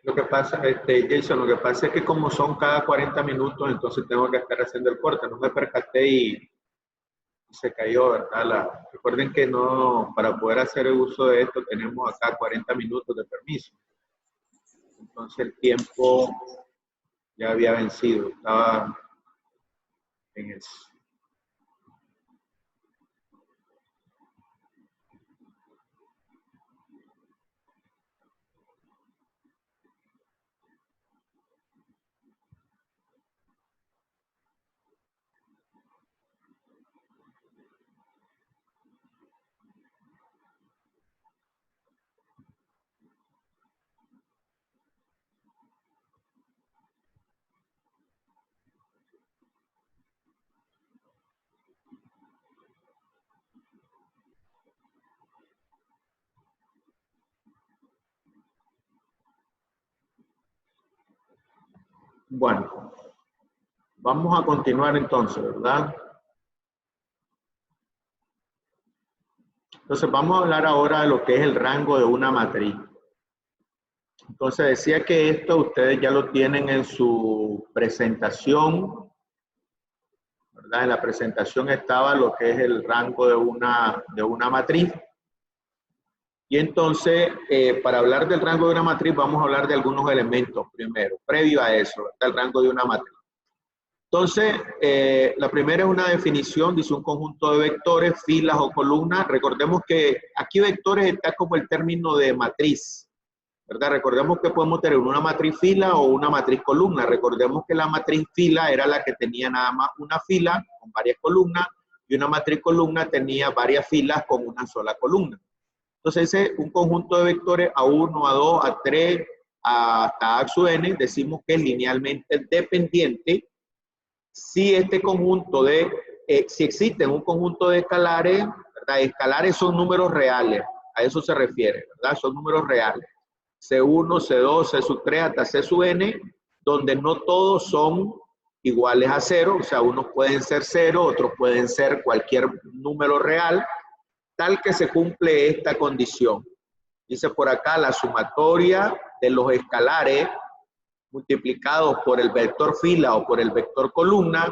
Lo que pasa, Jason, lo que pasa es que como son cada 40 minutos, entonces tengo que estar haciendo el corte. No me percaté y se cayó, ¿verdad? Recuerden que no, para poder hacer el uso de esto tenemos acá 40 minutos de permiso. Entonces el tiempo ya había vencido, estaba en eso. Bueno, vamos a continuar entonces, ¿verdad? Entonces vamos a hablar ahora de lo que es el rango de una matriz. Entonces decía que esto ustedes ya lo tienen en su presentación, ¿verdad? En la presentación estaba lo que es el rango de una matriz. Y entonces, para hablar del rango de una matriz, vamos a hablar de algunos elementos primero, previo a eso, ¿verdad? El rango de una matriz. Entonces, la primera es una definición, dice un conjunto de vectores, filas o columnas. Recordemos que aquí vectores está como el término de matriz, ¿verdad? Recordemos que podemos tener una matriz fila o una matriz columna. Recordemos que la matriz fila era la que tenía nada más una fila con varias columnas y una matriz columna tenía varias filas con una sola columna. Entonces, ese un conjunto de vectores A1, A2, A3, hasta A sub n, decimos que es linealmente dependiente si este conjunto de, si existe un conjunto de escalares, ¿verdad? Escalares son números reales, a eso se refiere, ¿verdad? Son números reales. C1, C2, C sub 3 hasta C sub n, donde no todos son iguales a 0, o sea, unos pueden ser 0, otros pueden ser cualquier número real, tal que se cumple esta condición. Dice por acá, la sumatoria de los escalares multiplicados por el vector fila o por el vector columna,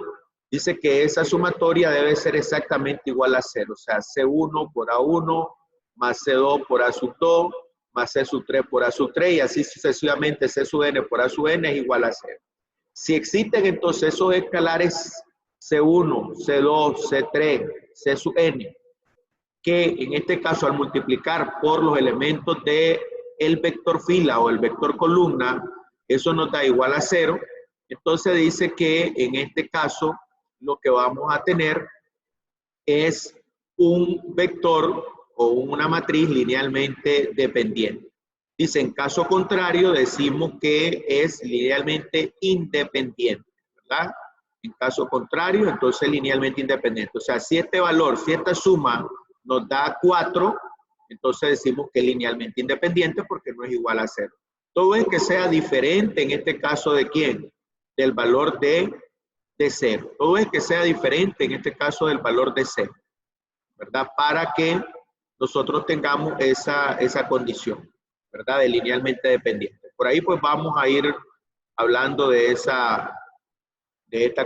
dice que esa sumatoria debe ser exactamente igual a 0. O sea, C1 por A1 más C2 por A sub 2 más C sub 3 por A sub 3 y así sucesivamente C sub n por A sub n es igual a 0. Si existen entonces esos escalares C1, C2, C3, C sub n, que en este caso al multiplicar por los elementos de el vector fila o el vector columna, eso nos da igual a 0, entonces dice que en este caso lo que vamos a tener es un vector o una matriz linealmente dependiente. Dice, en caso contrario, decimos que es linealmente independiente, ¿verdad? En caso contrario, entonces linealmente independiente. O sea, si este valor, si esta suma nos da 4, entonces decimos que es linealmente independiente porque no es igual a 0. Todo es que sea diferente en este caso de ¿quién? Del valor de 0. Todo es que sea diferente en este caso del valor de 0, ¿verdad? Para que nosotros tengamos esa condición, ¿verdad? De linealmente dependiente. Por ahí pues vamos a ir hablando de esta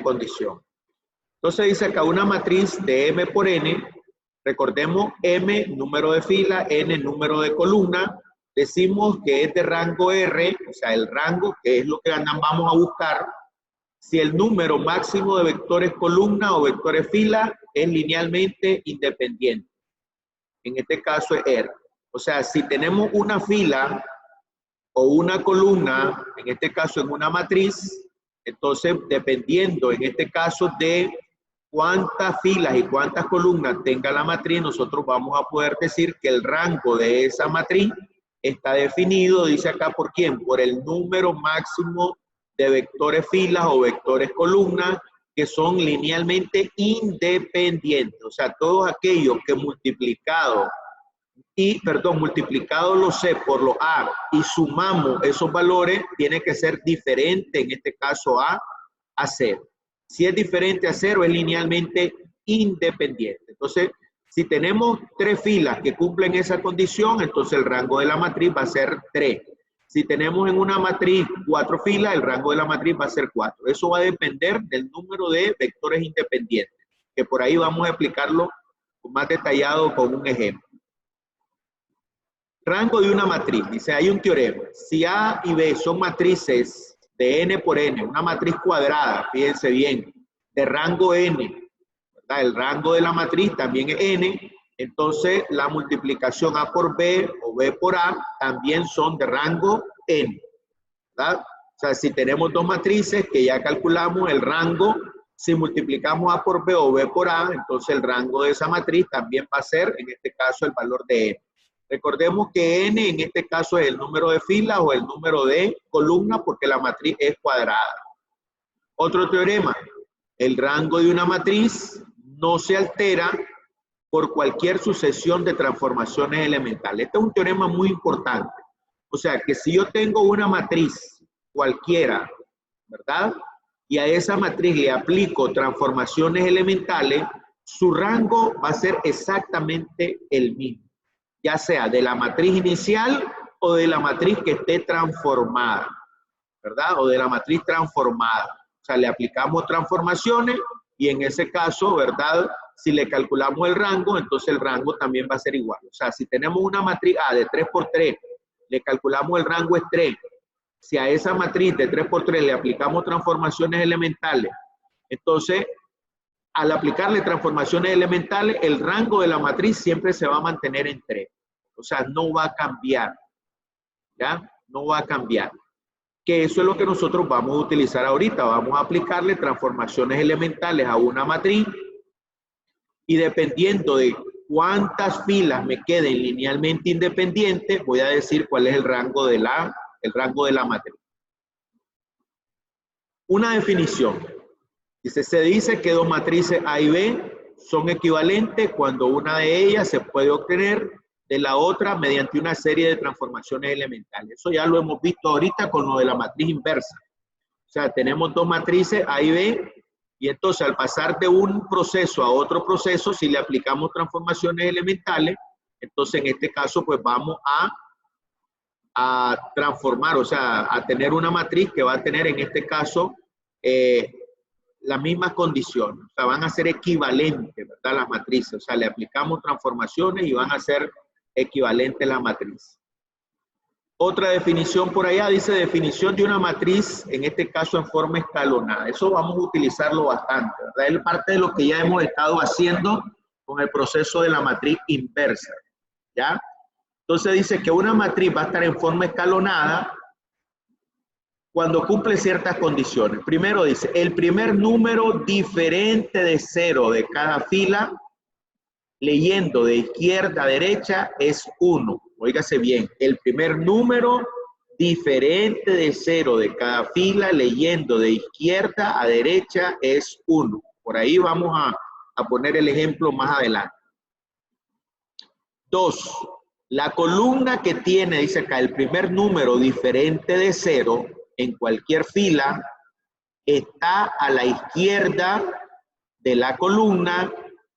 condición. Entonces dice acá una matriz de M por N. Recordemos M, número de fila, N, número de columna. Decimos que es de rango R, o sea, el rango, que es lo que vamos a buscar, si el número máximo de vectores columna o vectores fila es linealmente independiente. En este caso es R. O sea, si tenemos una fila o una columna, en este caso en una matriz, entonces dependiendo en este caso de cuántas filas y cuántas columnas tenga la matriz, nosotros vamos a poder decir que el rango de esa matriz está definido, dice acá, ¿por quién? Por el número máximo de vectores filas o vectores columnas que son linealmente independientes. O sea, todos aquellos que multiplicado los C por los A y sumamos esos valores, tiene que ser diferente, en este caso a 0. Si es diferente a 0, es linealmente independiente. Entonces, si tenemos 3 filas que cumplen esa condición, entonces el rango de la matriz va a ser 3. Si tenemos en una matriz 4 filas, el rango de la matriz va a ser 4. Eso va a depender del número de vectores independientes, que por ahí vamos a explicarlo más detallado con un ejemplo. Rango de una matriz. Dice, hay un teorema. Si A y B son matrices de n por n, una matriz cuadrada, fíjense bien, de rango n, ¿verdad? El rango de la matriz también es n, entonces la multiplicación A por B o B por A también son de rango n, ¿verdad? O sea, si tenemos dos matrices que ya calculamos el rango, si multiplicamos A por B o B por A, entonces el rango de esa matriz también va a ser, en este caso, el valor de n. Recordemos que n en este caso es el número de filas o el número de columnas porque la matriz es cuadrada. Otro teorema, el rango de una matriz no se altera por cualquier sucesión de transformaciones elementales. Este es un teorema muy importante. O sea, que si yo tengo una matriz cualquiera, ¿verdad? Y a esa matriz le aplico transformaciones elementales, su rango va a ser exactamente el mismo, ya sea de la matriz inicial o de la matriz que esté transformada, ¿verdad? O de la matriz transformada. O sea, le aplicamos transformaciones y en ese caso, ¿verdad? Si le calculamos el rango, entonces el rango también va a ser igual. O sea, si tenemos una matriz A de 3 por 3, le calculamos el rango es 3. Si a esa matriz de 3 por 3 le aplicamos transformaciones elementales, entonces al aplicarle transformaciones elementales, el rango de la matriz siempre se va a mantener en 3. O sea, no va a cambiar. ¿Ya? No va a cambiar. Que eso es lo que nosotros vamos a utilizar ahorita. Vamos a aplicarle transformaciones elementales a una matriz y dependiendo de cuántas filas me queden linealmente independientes, voy a decir cuál es el rango de la matriz. Una definición. Se dice que dos matrices A y B son equivalentes cuando una de ellas se puede obtener de la otra mediante una serie de transformaciones elementales. Eso ya lo hemos visto ahorita con lo de la matriz inversa. O sea, tenemos dos matrices A y B y entonces al pasar de un proceso a otro proceso, si le aplicamos transformaciones elementales, entonces en este caso pues vamos a transformar, o sea, a tener una matriz que va a tener en este caso las mismas condiciones, o sea, van a ser equivalentes, ¿verdad? Las matrices, o sea, le aplicamos transformaciones y van a ser equivalentes las matrices. Otra definición por allá dice definición de una matriz, en este caso en forma escalonada. Eso vamos a utilizarlo bastante, ¿verdad? Es parte de lo que ya hemos estado haciendo con el proceso de la matriz inversa, ¿ya? Entonces dice que una matriz va a estar en forma escalonada cuando cumple ciertas condiciones. Primero dice, el primer número diferente de 0 de cada fila, leyendo de izquierda a derecha, es 1. Óigase bien, el primer número diferente de 0 de cada fila, leyendo de izquierda a derecha, es 1. Por ahí vamos a poner el ejemplo más adelante. 2. La columna que tiene, dice acá, el primer número diferente de 0 en cualquier fila está a la izquierda de la columna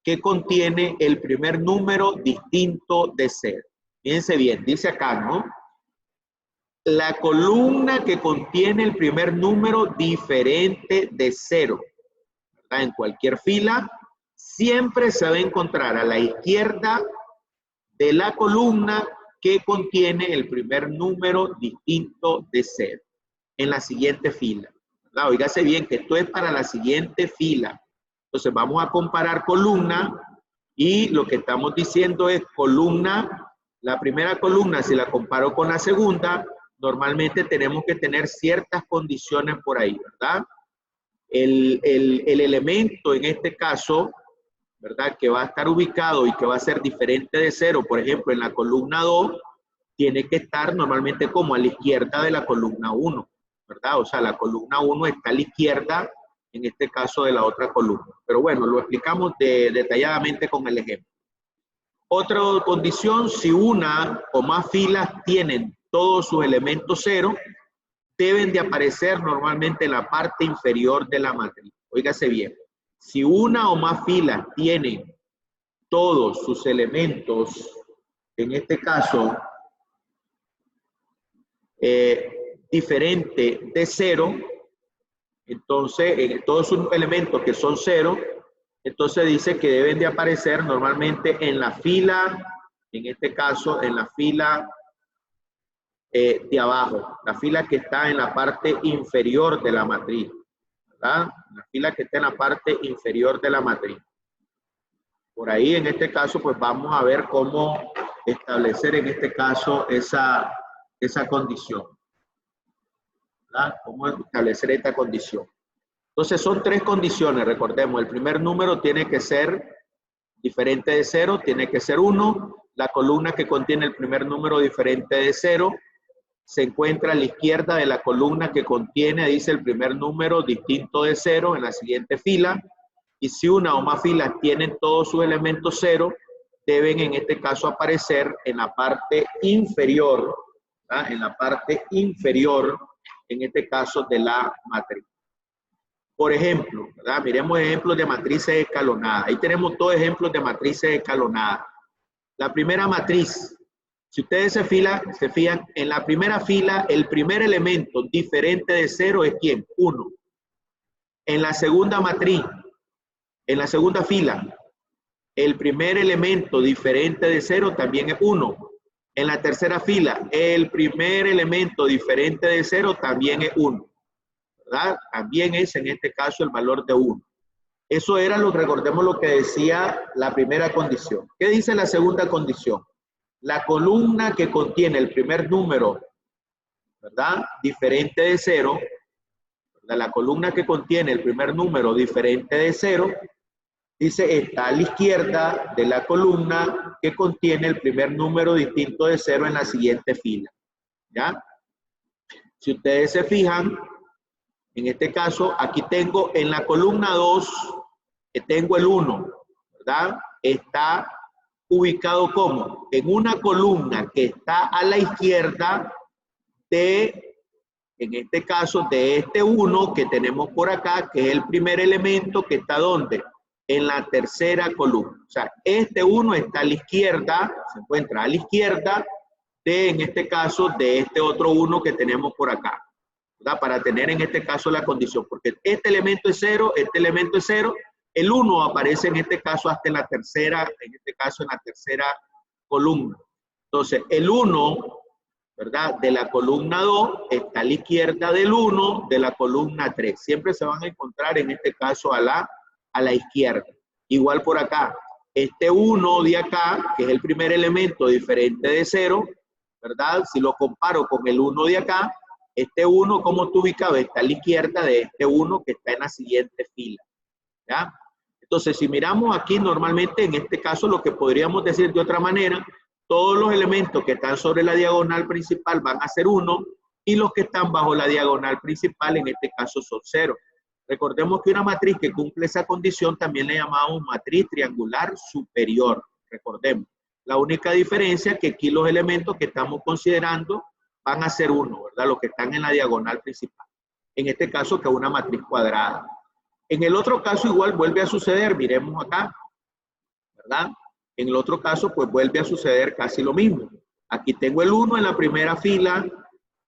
que contiene el primer número distinto de 0. Fíjense bien, dice acá, ¿no? La columna que contiene el primer número diferente de 0, ¿verdad? En cualquier fila siempre se va a encontrar a la izquierda de la columna que contiene el primer número distinto de 0 en la siguiente fila, ¿verdad? Óigase bien que esto es para la siguiente fila. Entonces vamos a comparar columna y lo que estamos diciendo es columna, la primera columna si la comparo con la segunda, normalmente tenemos que tener ciertas condiciones por ahí, ¿verdad? El elemento en este caso, ¿verdad? Que va a estar ubicado y que va a ser diferente de 0, por ejemplo, en la columna 2, tiene que estar normalmente como a la izquierda de la columna 1, ¿verdad? O sea, la columna 1 está a la izquierda, en este caso, de la otra columna. Pero bueno, lo explicamos detalladamente con el ejemplo. Otra condición, si una o más filas tienen todos sus elementos 0, deben de aparecer normalmente en la parte inferior de la matriz. Óigase bien. Si una o más filas tienen todos sus elementos, en este caso, diferente de 0, entonces todos sus elementos que son 0, entonces dice que deben de aparecer normalmente en la fila, en este caso en la fila de abajo, la fila que está en la parte inferior de la matriz, ¿verdad? La fila que está en la parte inferior de la matriz. Por ahí, en este caso, pues vamos a ver cómo establecer en este caso esa condición, ¿verdad? Cómo establecer esta condición. Entonces, son 3 condiciones, recordemos. El primer número tiene que ser diferente de 0, tiene que ser 1. La columna que contiene el primer número diferente de 0 se encuentra a la izquierda de la columna que contiene, dice, el primer número distinto de 0 en la siguiente fila. Y si una o más filas tienen todos sus elementos 0, deben en este caso aparecer en la parte inferior, ¿verdad? En la parte inferior, en este caso, de la matriz. Por ejemplo, ¿verdad? Miremos ejemplos de matrices escalonadas. Ahí tenemos 2 ejemplos de matrices escalonadas. La primera matriz, si ustedes se fijan, en la primera fila, el primer elemento diferente de 0 es ¿quién? 1. En la segunda matriz, en la segunda fila, el primer elemento diferente de 0 también es 1. En la tercera fila, el primer elemento diferente de 0 también es 1. ¿Verdad? También es en este caso el valor de 1. Eso era recordemos lo que decía la primera condición. ¿Qué dice la segunda condición? La columna que contiene el primer número, ¿verdad? Diferente de 0, ¿verdad? La columna que contiene el primer número diferente de 0, dice, está a la izquierda de la columna que contiene el primer número distinto de 0 en la siguiente fila. ¿Ya? Si ustedes se fijan, en este caso, aquí tengo en la columna 2, que tengo el 1, ¿verdad? Está ubicado como en una columna que está a la izquierda de, en este caso, de este 1 que tenemos por acá, que es el primer elemento que está ¿dónde? En la tercera columna. O sea, este 1 está a la izquierda, se encuentra a la izquierda de, en este caso, de este otro 1 que tenemos por acá, ¿verdad? Para tener en este caso la condición, porque este elemento es 0, este elemento es 0, el 1 aparece en este caso hasta en la tercera, en este caso en la tercera columna. Entonces, el 1, ¿verdad? De la columna 2 está a la izquierda del 1 de la columna 3. Siempre se van a encontrar en este caso a la izquierda. Igual por acá, este 1 de acá, que es el primer elemento diferente de 0, ¿verdad? Si lo comparo con el 1 de acá, este 1, ¿cómo está ubicado? Está a la izquierda de este 1 que está en la siguiente fila. ¿Ya? Entonces, si miramos aquí, normalmente en este caso lo que podríamos decir de otra manera, todos los elementos que están sobre la diagonal principal van a ser 1 y los que están bajo la diagonal principal en este caso son 0. Recordemos que una matriz que cumple esa condición también le llamamos matriz triangular superior. Recordemos. La única diferencia es que aquí los elementos que estamos considerando van a ser 1, ¿verdad? Los que están en la diagonal principal. En este caso que es una matriz cuadrada. En el otro caso igual vuelve a suceder, miremos acá, ¿verdad? En el otro caso pues vuelve a suceder casi lo mismo. Aquí tengo el 1 en la primera fila,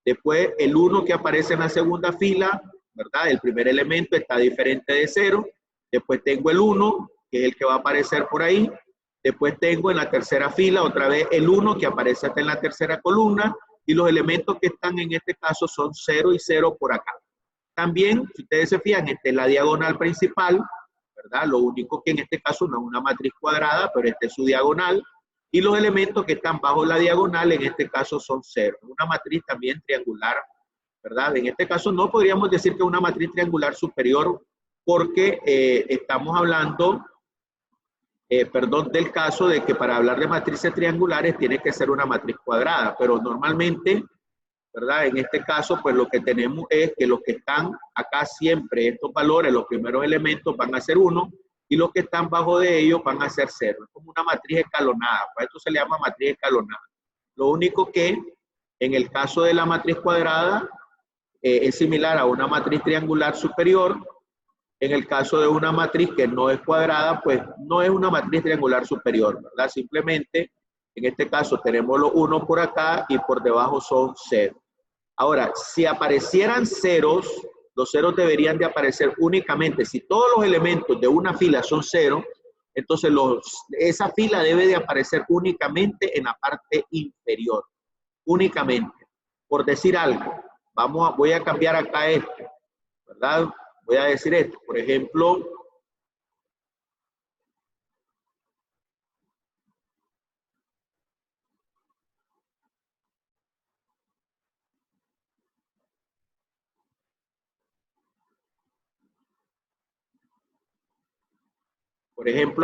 después el 1 que aparece en la segunda fila, ¿verdad? El primer elemento está diferente de 0, después tengo el 1, que es el que va a aparecer por ahí, después tengo en la tercera fila otra vez el 1 que aparece hasta en la tercera columna, y los elementos que están en este caso son 0 y 0 por acá. También, si ustedes se fijan, esta es la diagonal principal, ¿verdad? Lo único que en este caso no es una matriz cuadrada, pero esta es su diagonal. Y los elementos que están bajo la diagonal, en este caso son 0. Una matriz también triangular, ¿verdad? En este caso no podríamos decir que es una matriz triangular superior, porque estamos hablando, del caso de que para hablar de matrices triangulares tiene que ser una matriz cuadrada, pero normalmente, ¿verdad? En este caso, pues lo que tenemos es que los que están acá siempre, estos valores, los primeros elementos van a ser 1 y los que están bajo de ellos van a ser 0. Es como una matriz escalonada, por esto se le llama matriz escalonada. Lo único que en el caso de la matriz cuadrada es similar a una matriz triangular superior. En el caso de una matriz que no es cuadrada, pues no es una matriz triangular superior, ¿verdad? Simplemente en este caso tenemos los 1 por acá y por debajo son 0. Ahora, si aparecieran ceros, los ceros deberían de aparecer únicamente. Si todos los elementos de una fila son cero, entonces esa fila debe de aparecer únicamente en la parte inferior. Únicamente. Por decir algo, voy a cambiar acá esto, ¿verdad? Voy a decir esto. Por ejemplo,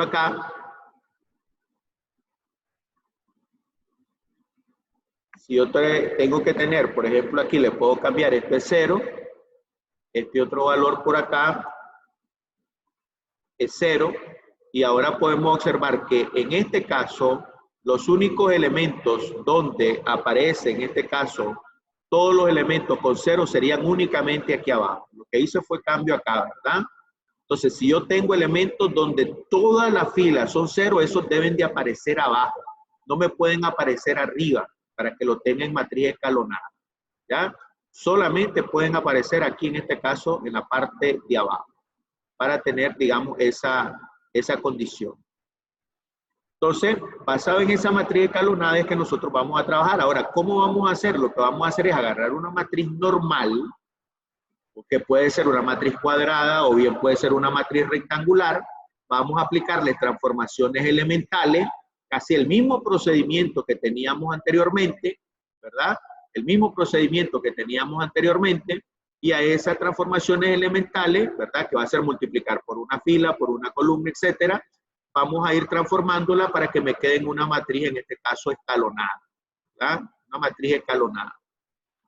acá, si yo tengo que tener, por ejemplo, aquí le puedo cambiar, esto es 0, este otro valor por acá es 0, y ahora podemos observar que en este caso, los únicos elementos donde aparece, en este caso, todos los elementos con 0 serían únicamente aquí abajo. Lo que hice fue cambio acá, ¿verdad? Entonces, si yo tengo elementos donde todas las filas son 0, esos deben de aparecer abajo. No me pueden aparecer arriba para que lo tenga en matriz escalonada, ¿ya? Solamente pueden aparecer aquí, en este caso, en la parte de abajo, para tener, digamos, esa condición. Entonces, basado en esa matriz escalonada es que nosotros vamos a trabajar. Ahora, ¿cómo vamos a hacer? Lo que vamos a hacer es agarrar una matriz normal, que puede ser una matriz cuadrada o bien puede ser una matriz rectangular. Vamos a aplicarle transformaciones elementales, casi el mismo procedimiento que teníamos anteriormente, ¿verdad? El mismo procedimiento que teníamos anteriormente, y a esas transformaciones elementales, ¿verdad? Que va a ser multiplicar por una fila, por una columna, etcétera. Vamos a ir transformándola para que me quede en una matriz, en este caso escalonada, ¿verdad? Una matriz escalonada.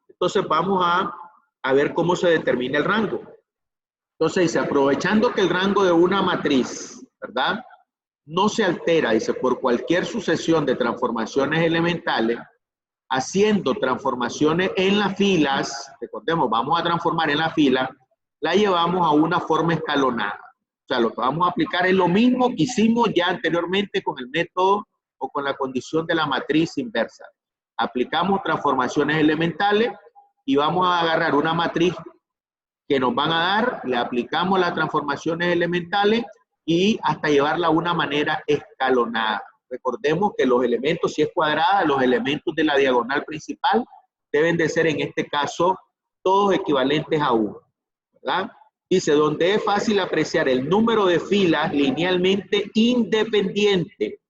Entonces vamos a ver cómo se determina el rango. Entonces dice, aprovechando que el rango de una matriz, ¿verdad?, no se altera, dice, por cualquier sucesión de transformaciones elementales, haciendo transformaciones en las filas, recordemos, vamos a transformar en la fila, la llevamos a una forma escalonada. O sea, lo que vamos a aplicar es lo mismo que hicimos ya anteriormente con el método o con la condición de la matriz inversa. Aplicamos transformaciones elementales y vamos a agarrar una matriz que nos van a dar, le aplicamos las transformaciones elementales y hasta llevarla a una manera escalonada. Recordemos que los elementos, si es cuadrada, los elementos de la diagonal principal deben de ser en este caso todos equivalentes a 1, ¿verdad? Dice, donde es fácil apreciar el número de filas linealmente independientes,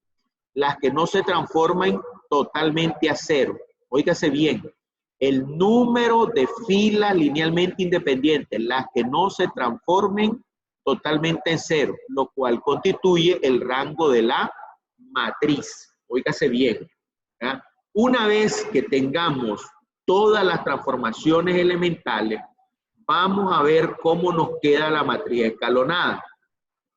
las que no se transforman totalmente a 0. Óigase bien, el número de filas linealmente independientes, las que no se transformen totalmente en 0, lo cual constituye el rango de la matriz. Óigase bien, ¿verdad? Una vez que tengamos todas las transformaciones elementales, vamos a ver cómo nos queda la matriz escalonada.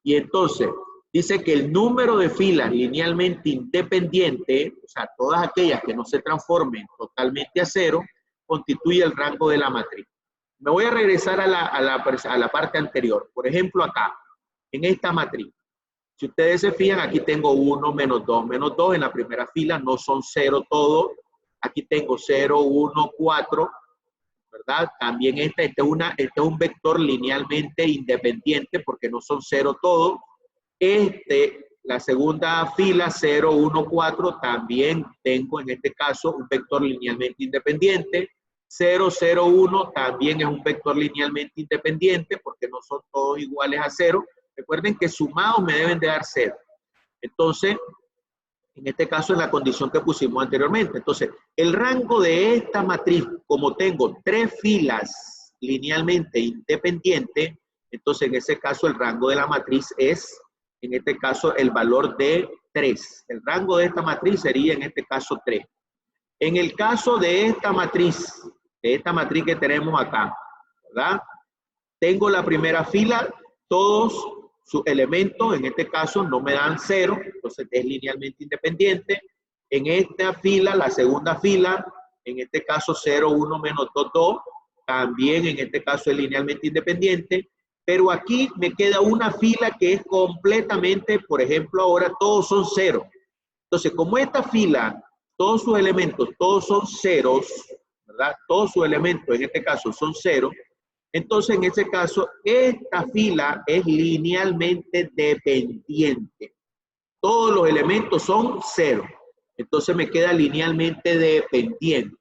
Y entonces, dice que el número de filas linealmente independientes, o sea, todas aquellas que no se transformen totalmente a 0, constituye el rango de la matriz. Me voy a regresar a la parte anterior. Por ejemplo, acá, en esta matriz. Si ustedes se fijan, aquí tengo 1, menos 2, menos 2. En la primera fila no son 0 todos. Aquí tengo 0, 1, 4. ¿Verdad? También este es un vector linealmente independiente porque no son 0 todos. La segunda fila, 0, 1, 4, también tengo en este caso un vector linealmente independiente. 0, 0, 1 también es un vector linealmente independiente porque no son todos iguales a 0. Recuerden que sumados me deben de dar 0. Entonces, en este caso es la condición que pusimos anteriormente. Entonces, el rango de esta matriz, como tengo 3 filas linealmente independientes, entonces en ese caso el rango de la matriz es, en este caso, el valor de 3. El rango de esta matriz sería en este caso 3. En el caso de esta matriz que tenemos acá, ¿verdad? Tengo la primera fila, todos sus elementos, en este caso, no me dan 0, entonces es linealmente independiente. En esta fila, la segunda fila, en este caso 0, 1, menos 2, 2, también en este caso es linealmente independiente. Pero aquí me queda una fila que es completamente, por ejemplo, ahora todos son 0. Entonces, como esta fila, todos sus elementos, todos son ceros, ¿verdad? Todos sus elementos en este caso son 0. Entonces, en ese caso, esta fila es linealmente dependiente. Todos los elementos son 0. Entonces, me queda linealmente dependiente.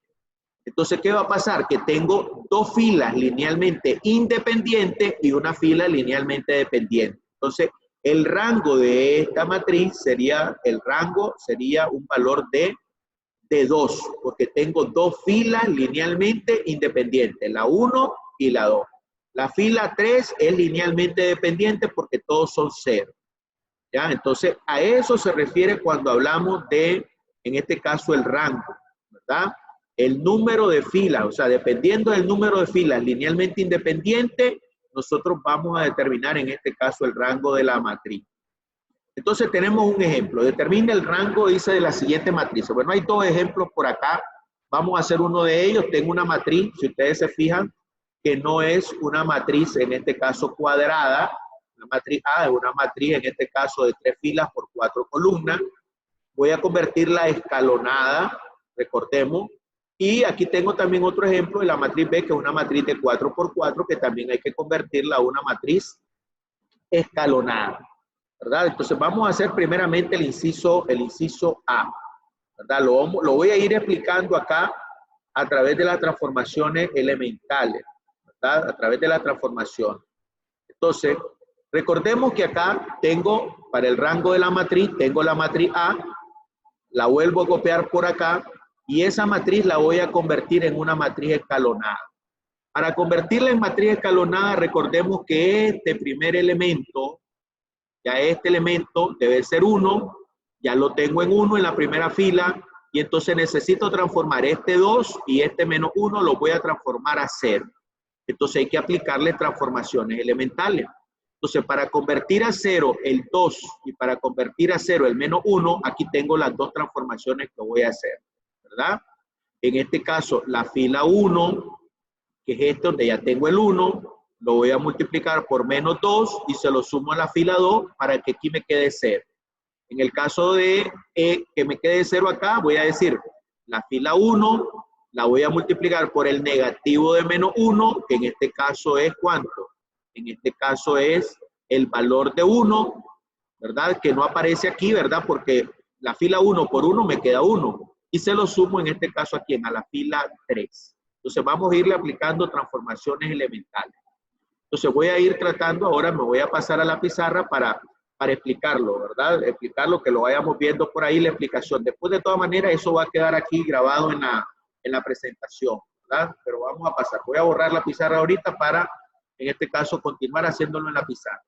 Entonces, ¿qué va a pasar? Que tengo dos filas linealmente independientes y una fila linealmente dependiente. Entonces, el rango de esta matriz sería, un valor de 2, porque tengo dos filas linealmente independientes, la 1 y la 2. La fila 3 es linealmente dependiente porque todos son 0. ¿Ya? Entonces, a eso se refiere cuando hablamos de, en este caso, el rango, ¿verdad? El número de filas, o sea, dependiendo del número de filas linealmente independiente, nosotros vamos a determinar en este caso el rango de la matriz. Entonces tenemos un ejemplo. Determina el rango, dice, de la siguiente matriz. Bueno, hay dos ejemplos por acá. Vamos a hacer uno de ellos. Tengo una matriz, si ustedes se fijan, que no es una matriz, en este caso, cuadrada. La matriz A es una matriz, en este caso, de 3 filas por 4 columnas. Voy a convertirla a escalonada, recordemos. Y aquí tengo también otro ejemplo de la matriz B, que es una matriz de 4 por 4, que también hay que convertirla a una matriz escalonada, ¿verdad? Entonces vamos a hacer primeramente el inciso A, ¿verdad? Lo voy a ir explicando acá a través de las transformaciones elementales, ¿verdad? A través de la transformación. Entonces, recordemos que acá tengo, para el rango de la matriz, tengo la matriz A, la vuelvo a copiar por acá y esa matriz la voy a convertir en una matriz escalonada. Para convertirla en matriz escalonada, recordemos que este primer elemento, ya este elemento debe ser 1, ya lo tengo en 1 en la primera fila, y entonces necesito transformar este 2 y este menos 1 lo voy a transformar a 0. Entonces hay que aplicarle transformaciones elementales. Entonces, para convertir a 0 el 2 y para convertir a 0 el menos 1, aquí tengo las dos transformaciones que voy a hacer, ¿verdad? En este caso, la fila 1, que es este donde ya tengo el 1, lo voy a multiplicar por menos 2 y se lo sumo a la fila 2 para que aquí me quede 0. En el caso de que me quede 0 acá, voy a decir, la fila 1 la voy a multiplicar por el negativo de menos 1, que en este caso es ¿cuánto? En este caso es el valor de 1, ¿verdad? Que no aparece aquí, ¿verdad? Porque la fila 1 por 1 me queda 1. Y se lo sumo en este caso a ¿quién? A la fila 3. Entonces vamos a irle aplicando transformaciones elementales. Entonces voy a ir tratando, ahora me voy a pasar a la pizarra para explicarlo, ¿verdad? Explicarlo, que lo vayamos viendo por ahí la explicación. Después, de todas maneras, eso va a quedar aquí grabado en la presentación, ¿verdad? Pero vamos a pasar. Voy a borrar la pizarra ahorita para, en este caso, continuar haciéndolo en la pizarra.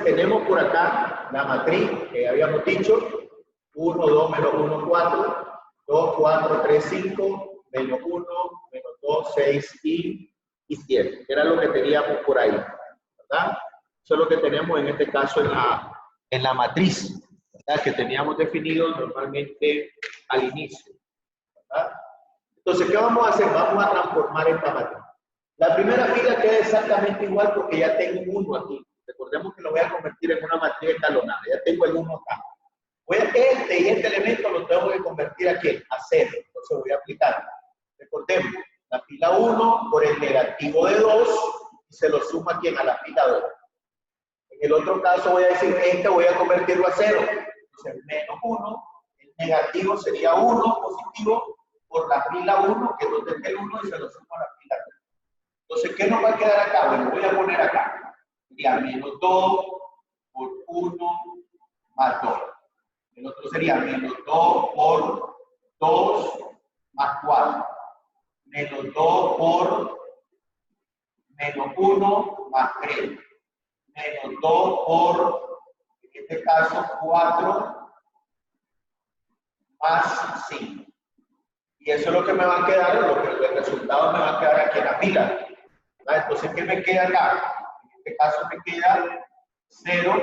tenemos por acá la matriz que habíamos dicho, 1, 2, menos 1, 4, 2, 4, 3, 5, menos 1, menos 2, 6 y 7. Era lo que teníamos por ahí, ¿verdad? Eso es lo que tenemos en este caso en la matriz, ¿verdad? Que teníamos definido normalmente al inicio, ¿verdad? Entonces, ¿qué vamos a hacer? Vamos a transformar esta matriz. La primera fila queda exactamente igual porque ya tengo un 1 aquí. Recordemos que lo voy a convertir en una matriz escalonada. Ya tengo el 1 acá. Este y este elemento lo tengo que convertir aquí a 0. Entonces voy a aplicar. Recordemos, la fila 1 por el negativo de 2 y se lo suma aquí a la fila 2. En el otro caso voy a decir que este voy a convertirlo a 0. Entonces menos 1, el negativo sería 1 positivo por la fila 1, que es donde está el 1 y se lo sumo a la fila 2. Entonces, ¿qué nos va a quedar acá? Bueno, voy a poner acá. Sería menos 2 por 1 más 2. El otro sería menos 2 por 2 más 4. Menos 2 por menos 1 más 3. Menos 2 por, en este caso, 4 más 5. Y eso es lo que me va a quedar, el resultado me va a quedar aquí en la fila. ¿Verdad? Entonces, ¿qué me queda acá? En este caso me queda 0.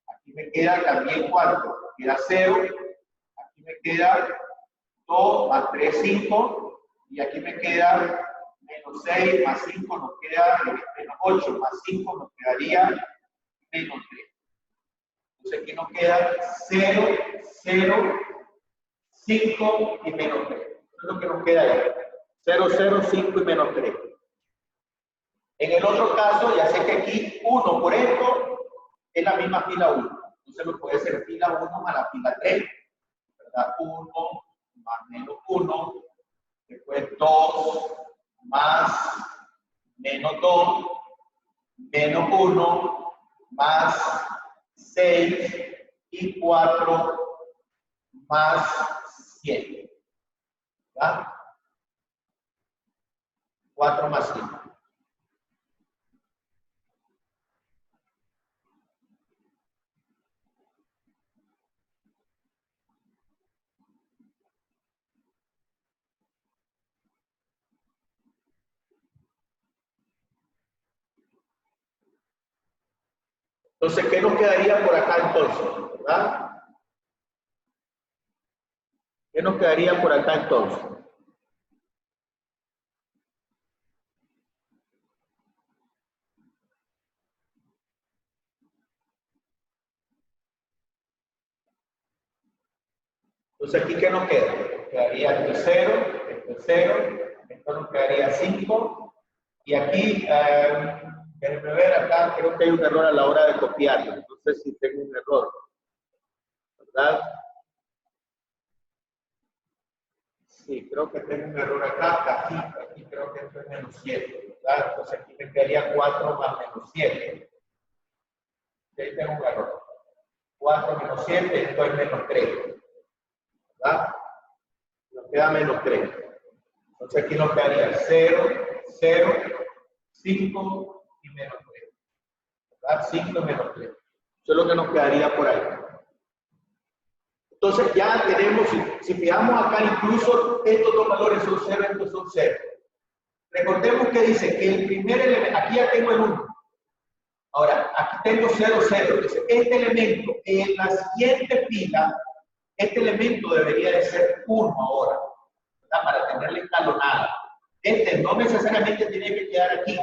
Aquí me queda también 4. Queda 0. Aquí me queda 2 más 3, 5. Y aquí me queda menos 6 más 5 nos queda menos 8 más 5 nos quedaría menos 3. Entonces aquí nos queda 0, 0, 5 y menos 3. Eso es lo que nos queda ahí. 0, 0, 5 y menos 3. En el otro caso, ya sé que aquí 1 por esto es la misma fila 1. Entonces lo puede ser fila 1 más la fila 3. ¿Verdad? 1 más menos 1. Después 2 más menos 2. Menos 1 más 6 y 4 más 7. ¿Verdad? 4 más 5. Entonces, ¿qué nos quedaría por acá entonces? ¿Verdad? ¿Qué nos quedaría por acá entonces? Entonces, ¿aquí qué nos queda? Quedaría esto 0, esto nos quedaría 5, y aquí, déjenme ver, acá creo que hay un error a la hora de copiarlo, no sé si tengo un error, ¿verdad? Sí, creo que tengo un error acá, aquí creo que esto es menos 7, ¿verdad? Entonces aquí me quedaría 4 más menos 7. Ahí tengo un error. 4 menos 7, esto es menos 3. ¿Verdad? Nos queda menos 3. Entonces aquí nos quedaría 0, 0, 5 y menos 3. ¿Verdad? 5 y menos 3. Eso es lo que nos quedaría por ahí. Entonces ya tenemos, si fijamos acá, incluso estos dos valores son 0, estos son 0. Recordemos que dice que el primer elemento, aquí ya tengo el 1. Ahora, aquí tengo 0, 0. Dice, este elemento en la siguiente fila, este elemento debería de ser 1 ahora, ¿verdad? Para tenerla escalonada. Este no necesariamente tiene que quedar aquí.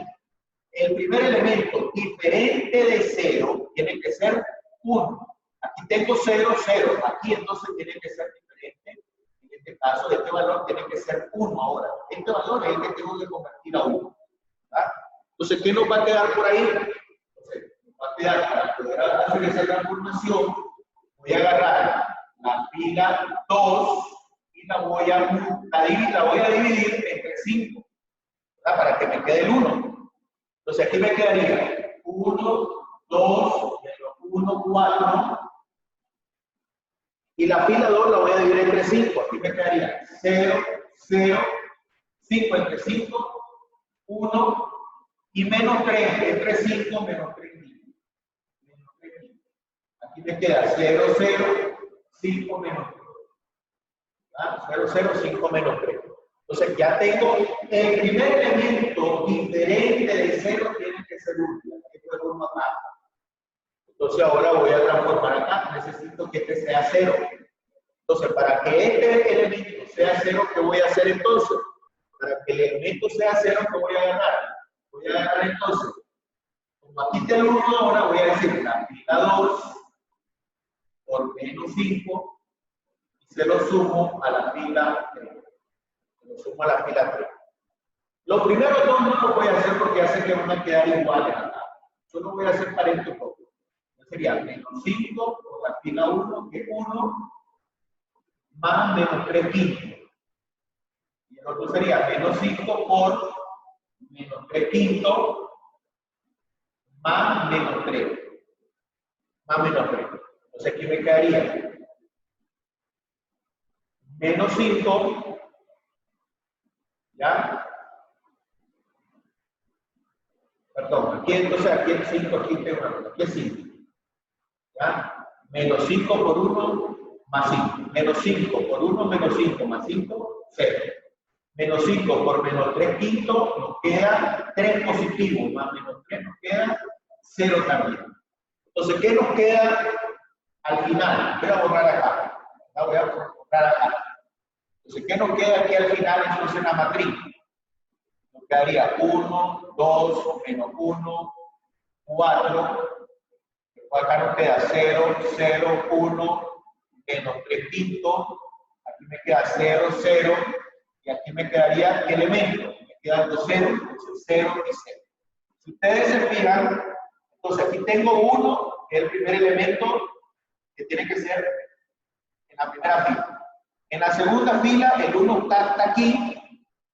El primer elemento diferente de 0 tiene que ser 1. Aquí tengo 0, 0. Aquí entonces tiene que ser diferente. En este caso, este valor tiene que ser 1 ahora. Este valor es el que tengo que convertir a 1. ¿Verdad? Entonces, ¿qué nos va a quedar por ahí? Entonces, nos va a quedar, para poder hacer esa transformación, voy a agarrar la fila 2 y la voy a dividir entre 5, ¿verdad? Para que me quede el 1. Entonces aquí me quedaría 1, 2, 1, 4. Y la fila 2 la voy a dividir entre 5. Aquí me quedaría 0, 0, 5 entre 5, 1 y menos 3 entre 5 menos 3. Menos 3 Aquí me queda 0, 0, 5 menos 3. 0, 0, 5 menos 3. Entonces ya tengo el primer elemento diferente de 0 tiene que ser 1. Esto es 1 acá. Entonces ahora voy a transformar acá. Necesito que este sea 0. Entonces para que este elemento sea 0, ¿qué voy a hacer entonces? Para que el elemento sea 0, ¿qué voy a agarrar? Voy a agarrar entonces, como aquí tengo 1, ahora voy a decir la fila 2 por menos 5 y se lo sumo a la fila 3. Lo sumo a la fila 3. Los primeros dos no lo voy a hacer porque ya sé que van a quedar iguales acá. Solo voy a hacer paréntesis. Sería menos 5 por la fila 1, que es 1, más menos 3 quintos. Y el otro sería menos 5 por menos 3 quintos, más menos 3. Más menos 3. Entonces aquí me quedaría menos 5, ¿ya? Perdón, aquí entonces, aquí es 5, aquí tengo aquí es 5. ¿Ya? Menos 5 por 1, más 5. Menos 5 por 1, menos 5, más 5, 0. Menos 5 por menos 3 quintos, nos queda 3 positivos, más menos 3 nos queda 0 también. Entonces, ¿qué nos queda al final? Voy a borrar acá. La voy a borrar acá. Entonces, ¿qué nos queda aquí al final entonces en la matriz? Nos quedaría 1, 2, menos 1, 4. Acá nos queda 0, 0, 1, menos 3 quintos. Aquí me queda 0, 0. Y aquí me quedaría ¿qué elemento? Me quedan 2 ceros. Entonces 0 y 0. Si ustedes se fijan, entonces aquí tengo 1, que es el primer elemento que tiene que ser en la primera fila. En la segunda fila, el 1 está aquí.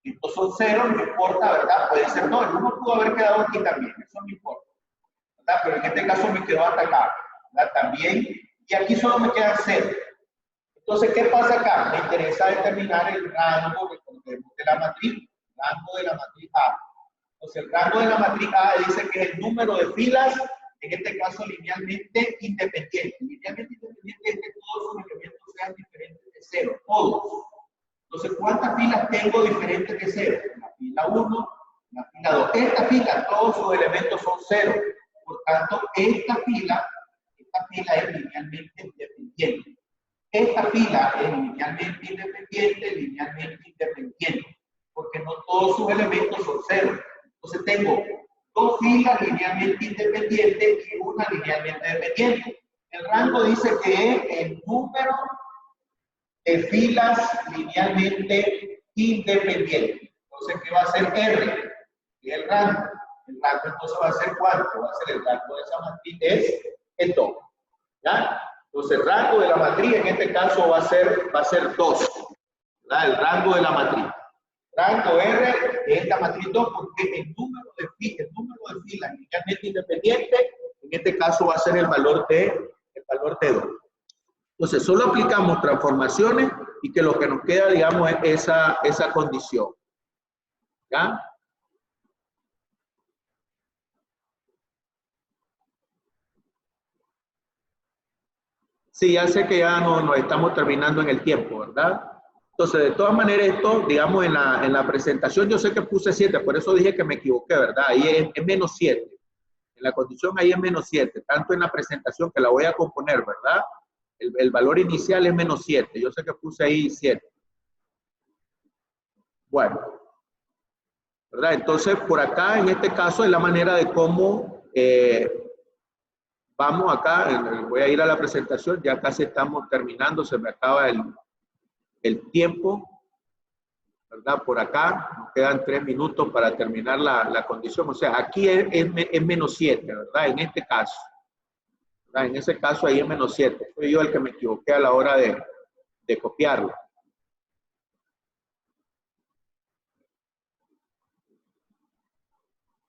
Y estos son 0, no importa, ¿verdad? Puede ser 2. El 1 pudo haber quedado aquí también. Eso no importa. ¿Verdad? Pero en este caso me quedó hasta acá, ¿verdad? También, y aquí solo me quedan 0. Entonces, ¿qué pasa acá? Me interesa determinar el rango de la matriz, rango de la matriz A. Entonces, el rango de la matriz A dice que es el número de filas, en este caso linealmente independiente. Linealmente independiente es que todos sus elementos sean diferentes de 0, todos. Entonces, ¿cuántas filas tengo diferentes de 0? La fila 1, la fila 2. Esta fila, todos sus elementos son 0. Por tanto, esta fila es linealmente independiente. Esta fila es linealmente independiente, porque no todos sus elementos son 0. Entonces tengo 2 filas linealmente independientes y una linealmente dependiente. El rango dice que es el número de filas linealmente independientes. Entonces, ¿qué va a ser R? ¿Qué es el rango? El rango entonces va a ser ¿cuánto? Va a ser el rango de esa matriz, es el 2. ¿Ya? Entonces el rango de la matriz en este caso va a ser 2. ¿Verdad? El rango de la matriz. Rango R es esta matriz 2 porque el número de filas linealmente independientes en este caso va a ser el valor de 2. Entonces solo aplicamos transformaciones y que lo que nos queda, digamos, es esa condición. ¿Ya? Sí, ya sé que ya nos estamos terminando en el tiempo, ¿verdad? Entonces, de todas maneras, esto, digamos, en la presentación yo sé que puse 7, por eso dije que me equivoqué, ¿verdad? Ahí es menos 7. En la condición ahí es menos 7, tanto en la presentación que la voy a componer, ¿verdad? El valor inicial es menos 7. Yo sé que puse ahí 7. Bueno, ¿verdad? Entonces, por acá, en este caso, es la manera de cómo vamos acá. Voy a ir a la presentación. Ya casi estamos terminando. Se me acaba el tiempo. ¿Verdad? Por acá nos quedan 3 minutos para terminar la condición. O sea, aquí es menos 7, ¿verdad? En este caso. ¿Verdad? En ese caso ahí es menos 7. Fui yo el que me equivoqué a la hora de copiarlo.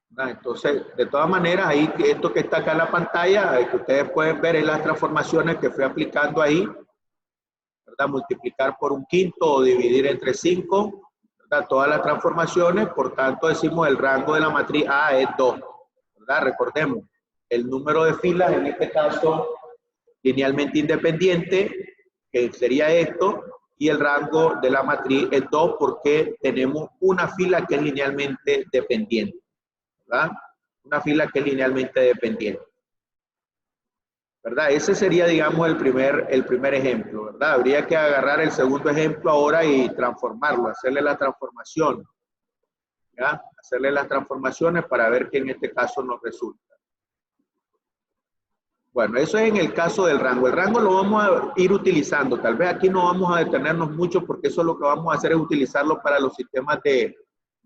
¿Verdad? Entonces, de todas maneras, ahí esto que está acá en la pantalla, que ustedes pueden ver en las transformaciones que fui aplicando ahí, ¿verdad? Multiplicar por 1/5 o dividir entre 5. Todas las transformaciones, por tanto decimos el rango de la matriz A es 2, ¿verdad? Recordemos, el número de filas en este caso linealmente independiente, que sería esto, y el rango de la matriz es 2 porque tenemos una fila que es linealmente dependiente, ¿verdad? Una fila que es linealmente dependiente, ¿verdad? Ese sería, digamos, el primer ejemplo, ¿verdad? Habría que agarrar el segundo ejemplo ahora y transformarlo, hacerle la transformación, ¿ya? Hacerle las transformaciones para ver qué en este caso nos resulta. Bueno, eso es en el caso del rango. El rango lo vamos a ir utilizando. Tal vez aquí no vamos a detenernos mucho porque eso lo que vamos a hacer es utilizarlo para los sistemas de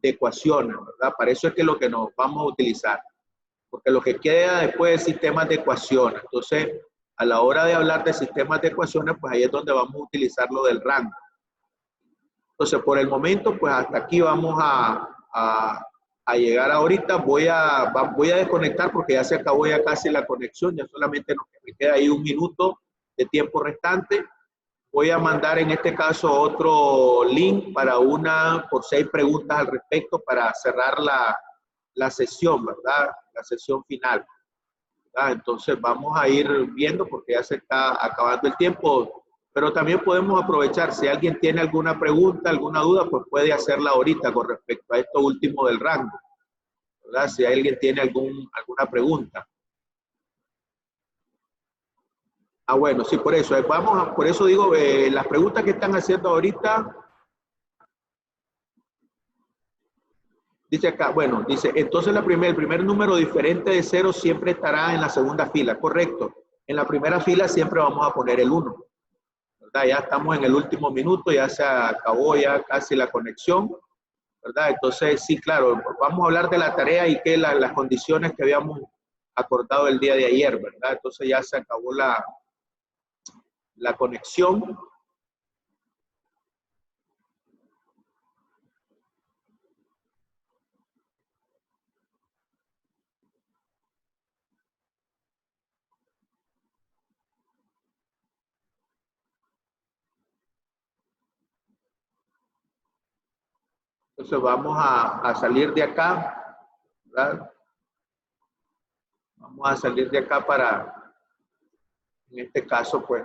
ecuaciones, ¿verdad? Para eso es que lo que nos vamos a utilizar. Porque lo que queda después es sistemas de ecuaciones. Entonces, a la hora de hablar de sistemas de ecuaciones, pues ahí es donde vamos a utilizar lo del rango. Entonces, por el momento, pues hasta aquí vamos a llegar ahorita. Voy a desconectar porque ya se acabó ya casi la conexión. Ya solamente nos queda ahí 1 minuto de tiempo restante. Voy a mandar en este caso otro link para por 6 preguntas al respecto para cerrar la sesión, ¿verdad? La sesión final. ¿Verdad? Entonces vamos a ir viendo porque ya se está acabando el tiempo. Pero también podemos aprovechar, si alguien tiene alguna pregunta, alguna duda, pues puede hacerla ahorita con respecto a esto último del rango, ¿verdad? Si alguien tiene alguna pregunta. Ah, bueno, sí, por eso. Por eso digo, las preguntas que están haciendo ahorita, dice acá, bueno, dice, entonces el primer número diferente de 0 siempre estará en la segunda fila, correcto. En la primera fila siempre vamos a poner el 1. ¿Verdad? Ya estamos en el último minuto, ya se acabó ya casi la conexión, ¿verdad? Entonces, sí, claro, vamos a hablar de la tarea y que las condiciones que habíamos acordado el día de ayer, ¿verdad? Entonces ya se acabó la conexión. Entonces vamos a salir de acá, ¿verdad? Vamos a salir de acá para, en este caso, pues,